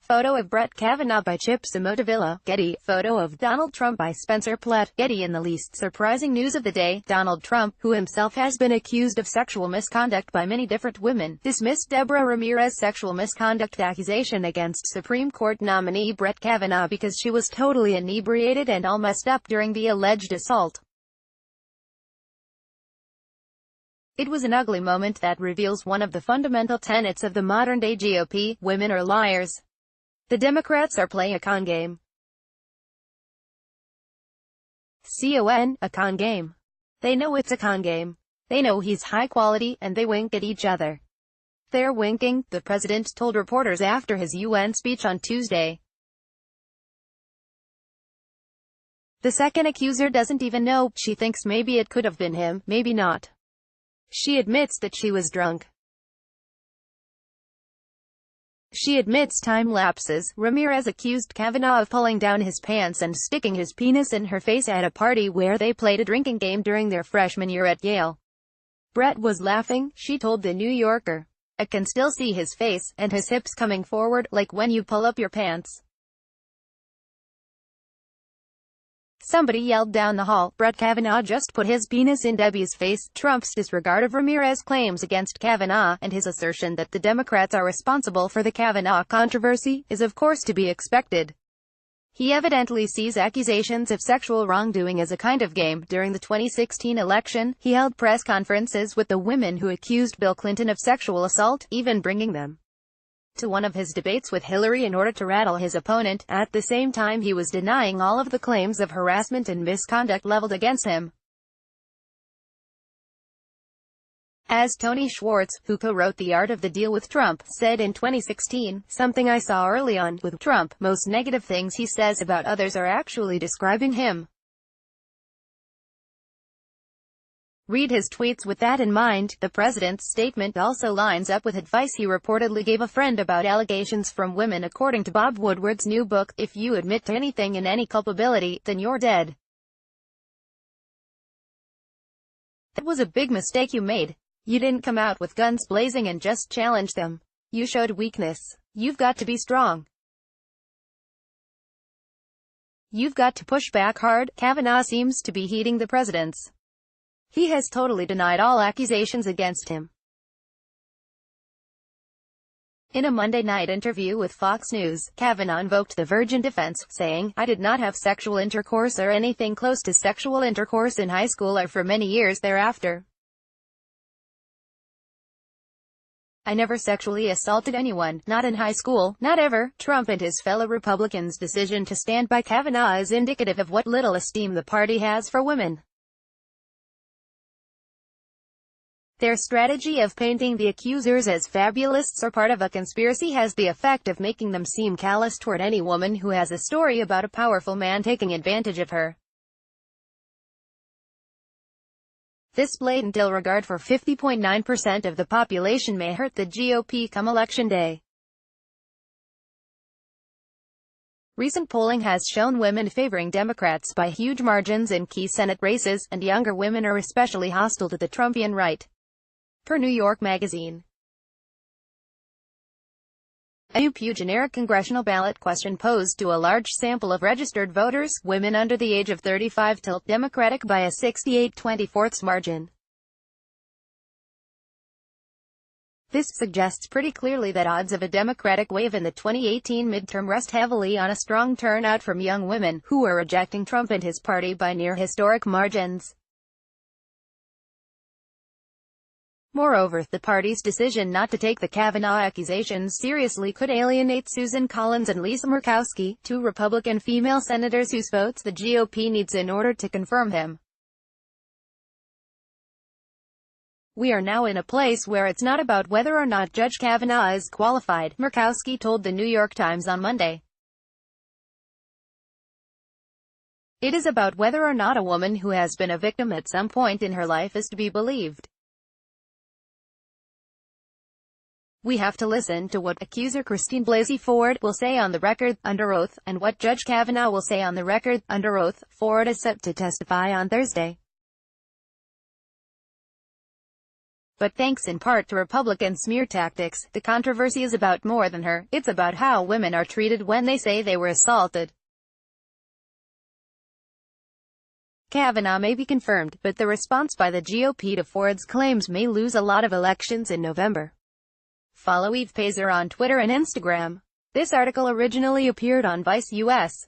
Photo of Brett Kavanaugh by Chip Somodevilla. Getty. Photo of Donald Trump by Spencer Platt. Getty. In the least surprising news of the day, Donald Trump, who himself has been accused of sexual misconduct by many different women, dismissed Deborah Ramirezs' sexual misconduct accusation against Supreme Court nominee Brett Kavanaugh because she was totally inebriated and all messed up during the alleged assault. It was an ugly moment that reveals one of the fundamental tenets of the modern-day GOP: women are liars. The Democrats are playing a con game. A con game. They know it's a con game. They know he's high quality, and they wink at each other. They're winking, the president told reporters after his UN speech on Tuesday. The second accuser doesn't even know. She thinks maybe it could have been him, maybe not. She admits that she was drunk. She admits time lapses. Ramirez accused Kavanaugh of pulling down his pants and sticking his penis in her face at a party where they played a drinking game during their freshman year at Yale. Brett was laughing, she told The New Yorker. I can still see his face, and his hips coming forward, like when you pull up your pants. Somebody yelled down the hall, Brett Kavanaugh just put his penis in Debbie's face. Trump's disregard of Ramirez's claims against Kavanaugh, and his assertion that the Democrats are responsible for the Kavanaugh controversy, is of course to be expected. He evidently sees accusations of sexual wrongdoing as a kind of game. During the 2016 election, he held press conferences with the women who accused Bill Clinton of sexual assault, even bringing them to one of his debates with Hillary in order to rattle his opponent. At the same time, he was denying all of the claims of harassment and misconduct leveled against him. As Tony Schwartz, who co-wrote The Art of the Deal with Trump, said in 2016, something I saw early on with Trump, most negative things he says about others are actually describing him. Read his tweets with that in mind. The president's statement also lines up with advice he reportedly gave a friend about allegations from women. According to Bob Woodward's new book, if you admit to anything and any culpability, then you're dead. That was a big mistake you made. You didn't come out with guns blazing and just challenge them. You showed weakness. You've got to be strong. You've got to push back hard. Kavanaugh seems to be heeding the president's. He has totally denied all accusations against him. In a Monday night interview with Fox News, Kavanaugh invoked the virgin defense, saying, I did not have sexual intercourse or anything close to sexual intercourse in high school or for many years thereafter. I never sexually assaulted anyone, not in high school, not ever. Trump and his fellow Republicans' decision to stand by Kavanaugh is indicative of what little esteem the party has for women. Their strategy of painting the accusers as fabulists or part of a conspiracy has the effect of making them seem callous toward any woman who has a story about a powerful man taking advantage of her. This blatant ill regard for 50.9% of the population may hurt the GOP come Election Day. Recent polling has shown women favoring Democrats by huge margins in key Senate races, and younger women are especially hostile to the Trumpian right. Per New York Magazine. A new Pew generic congressional ballot question posed to a large sample of registered voters, women under the age of 35, tilt Democratic by a 68.24 margin. This suggests pretty clearly that odds of a Democratic wave in the 2018 midterm rest heavily on a strong turnout from young women, who are rejecting Trump and his party by near-historic margins. Moreover, the party's decision not to take the Kavanaugh accusations seriously could alienate Susan Collins and Lisa Murkowski, two Republican female senators whose votes the GOP needs in order to confirm him. We are now in a place where it's not about whether or not Judge Kavanaugh is qualified, Murkowski told the New York Times on Monday. It is about whether or not a woman who has been a victim at some point in her life is to be believed. We have to listen to what accuser Christine Blasey Ford will say on the record, under oath, and what Judge Kavanaugh will say on the record, under oath. Ford is set to testify on Thursday. But thanks in part to Republican smear tactics, the controversy is about more than her. It's about how women are treated when they say they were assaulted. Kavanaugh may be confirmed, but the response by the GOP to Ford's claims may lose a lot of elections in November. Follow Eve Pazer on Twitter and Instagram. This article originally appeared on Vice US.